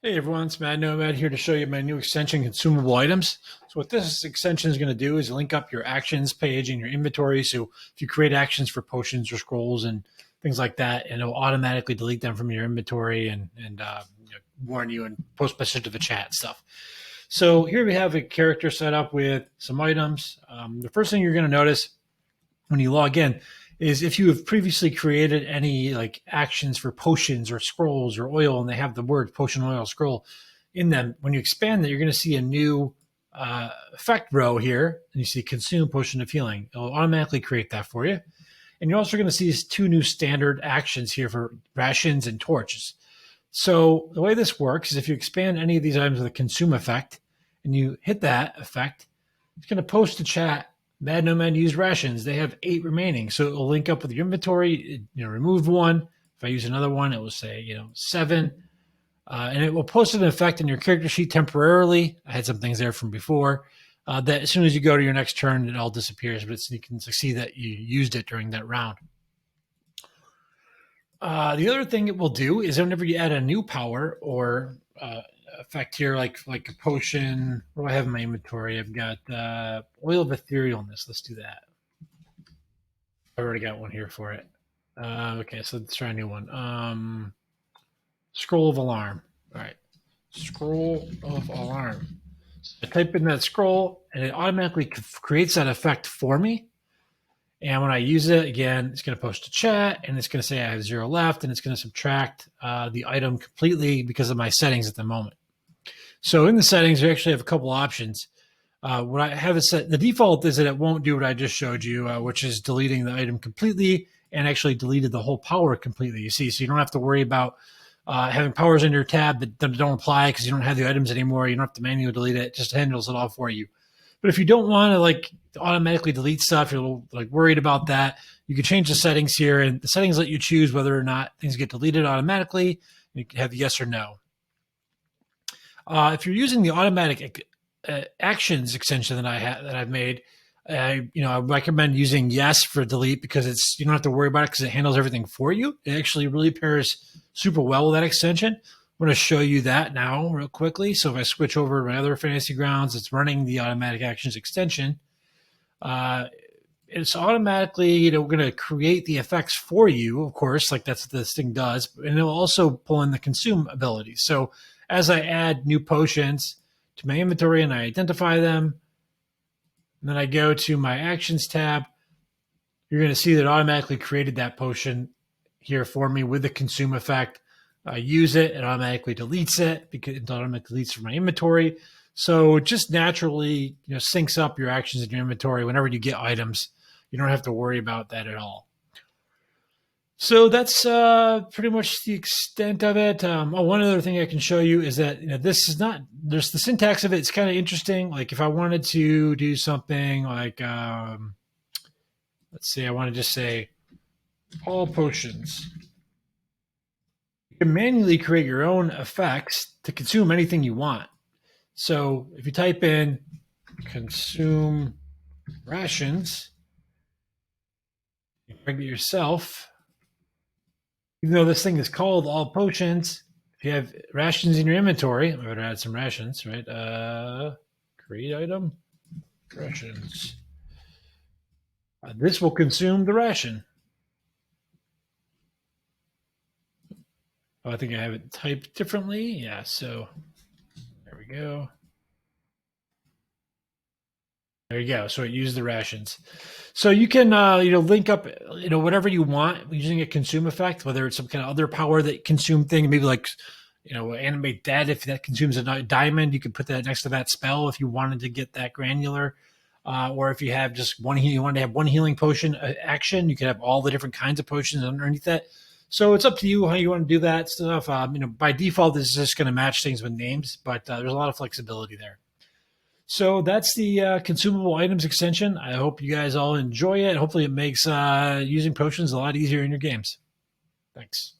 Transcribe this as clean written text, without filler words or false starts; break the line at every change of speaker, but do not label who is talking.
Hey everyone, it's Mad Nomad here to show you my new extension, Consumable Items. So what this extension is going to do is link up your actions page in your inventory. So if you create actions for potions or scrolls and things like that, and it'll automatically delete them from your inventory and warn you and post message to the chat stuff. So here we have a character set up with some items. The first thing you're going to notice when you log in is if you have previously created any like actions for potions or scrolls or oil and they have the word potion, oil, scroll in them, when you expand that, you're going to see a new effect row here, and you see consume potion of healing. It'll automatically create that for you. And you're also going to see these two new standard actions here for rations and torches. So the way this works is if you expand any of these items with a consume effect and you hit that effect, it's going to post to chat Mad Nomad used rations. They have 8 remaining. So it will link up with your inventory. Remove one. If I use another one, it will say, 7. And it will post an effect in your character sheet temporarily. I had some things there from before. That as soon as you go to your next turn, it all disappears, but you can see that you used it during that round. The other thing it will do is whenever you add a new power or effect here, like a potion. What do I have in my inventory? I've got oil of etherealness. Let's do that. I already got one here for it. Okay, so let's try a new one. Scroll of alarm. All right, scroll of alarm. So I type in that scroll, and it automatically creates that effect for me. And when I use it, again, it's going to post to chat, and it's going to say I have 0 left, and it's going to subtract the item completely because of my settings at the moment. So in the settings, you actually have a couple options. What I have is set, the default is that it won't do what I just showed you, which is deleting the item completely and actually deleted the whole power completely. You see, so you don't have to worry about having powers in your tab that don't apply because you don't have the items anymore. You don't have to manually delete it. It just handles it all for you. But if you don't want to automatically delete stuff, you're a little worried about that, you can change the settings here, and the settings let you choose whether or not things get deleted automatically. You can have yes or no. If you're using the automatic actions extension that I've made, I recommend using yes for delete because you don't have to worry about it because it handles everything for you. It actually really pairs super well with that extension. I'm going to show you that now real quickly. So if I switch over to my other Fantasy Grounds, it's running the automatic actions extension. It's automatically, going to create the effects for you, of course, like that's what this thing does. And it'll also pull in the consume ability. So as I add new potions to my inventory and I identify them, and then I go to my actions tab, you're going to see that it automatically created that potion here for me with the consume effect. I use it, it automatically deletes it because it automatically deletes from my inventory. So it just naturally syncs up your actions in your inventory whenever you get items. You don't have to worry about that at all. So that's pretty much the extent of it. One other thing I can show you is that this is not, there's the syntax of it. It's kind of interesting. Like if I wanted to do something like, let's see, I want to just say all potions. You can manually create your own effects to consume anything you want. So if you type in consume rations, you can get yourself, even though this thing is called all potions, if you have rations in your inventory, I'm going to add some rations, right? Create item, rations. This will consume the ration. Oh, I think I have it typed differently. Yeah, so there we go. There you go. So it used the rations. So you can, link up, whatever you want using a consume effect, whether it's some kind of other power that consume thing, maybe animate dead. If that consumes a diamond, you could put that next to that spell if you wanted to get that granular. Or if you have just one, you want to have one healing potion action, you could have all the different kinds of potions underneath that. So it's up to you how you want to do that stuff. By default, this is just going to match things with names, but there's a lot of flexibility there. So that's the Consumable Items extension. I hope you guys all enjoy it. Hopefully it makes using potions a lot easier in your games. Thanks.